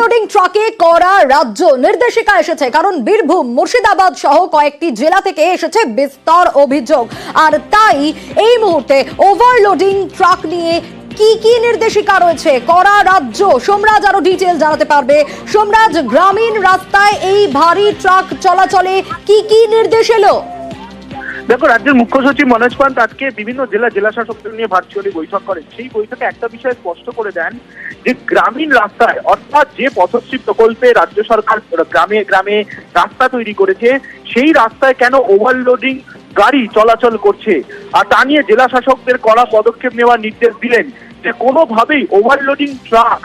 Overloading ট্রাকে করা রাজ্য নির্দেশিকা এসেছে, কারণ বীরভূম, মুর্শিদাবাদ সহ কয়েকটি জেলা থেকে এসেছে বিস্তর অভিযোগ। আর তাই এই মুহূর্তে ওভারলোডিং ট্রাক নিয়ে কি কি নির্দেশিকা রয়েছে করা রাজ্য, সোমরাজ আরো ডিটেইল জানাতে পারবে। সোমরাজ, গ্রামীণ রাস্তায় এই ভারী ট্রাক চলাচলে কি কি নির্দেশ এলো? দেখো, রাজ্যের মুখ্য সচিব মনোজ পান্ত আজকে বিভিন্ন জেলা শাসকদের নিয়ে ভার্চুয়ালি বৈঠক করেন। সেই বৈঠকে একটা বিষয় স্পষ্ট করে দেন যে গ্রামীণ রাস্তায়, অর্থাৎ যে পথশ্রী প্রকল্পে রাজ্য সরকার গ্রামে গ্রামে রাস্তা তৈরি করেছে, সেই রাস্তায় কেন ওভারলোডিং গাড়ি চলাচল করছে। আর তা নিয়ে জেলা শাসকদের কড়া পদক্ষেপ নেওয়ার নির্দেশ দিলেন যে কোনোভাবেই ওভারলোডিং ট্রাক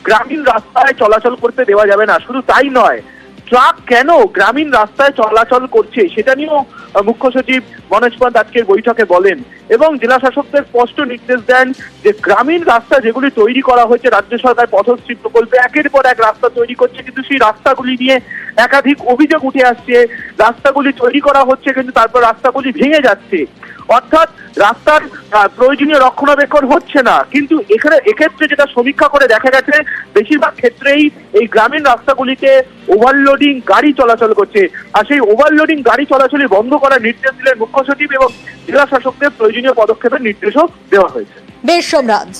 গ্রামীণ রাস্তায় চলাচল করতে দেওয়া যাবে না। শুধু তাই নয়, ট্রাক কেন গ্রামীণ রাস্তায় চলাচল করছে সেটা নিয়েও মুখ্য সচিব মনোজ পান্ত আজকের বৈঠকে বলেন এবং জেলা শাসকদের স্পষ্ট নির্দেশ দেন যে গ্রামীণ রাস্তা যেগুলি তৈরি করা হয়েছে, রাজ্য সরকার পথশ্রী প্রকল্পে একের পর এক রাস্তা তৈরি করছে, কিন্তু সেই রাস্তাগুলি নিয়ে একাধিক অভিযোগ উঠে আসছে। রাস্তাগুলি তৈরি করা হচ্ছে কিন্তু তারপর রাস্তাগুলি ভেঙে যাচ্ছে, অর্থাৎ রাস্তার প্রয়োজনীয় রক্ষণাবেক্ষণ হচ্ছে না। কিন্তু এক্ষেত্রে যেটা সমীক্ষা করে দেখা গেছে, বেশিরভাগ ক্ষেত্রেই এই গ্রামীণ রাস্তাগুলিতে ওভারলোডিং গাড়ি চলাচল করছে। আর সেই ওভারলোডিং গাড়ি চলাচলই বন্ধ করার নির্দেশ দিলেন মুখ্য সচিব এবং জেলা শাসকদের প্রয়োজনীয় পদক্ষেপের নির্দেশও দেওয়া হয়েছে। বেশ সোমরাজ।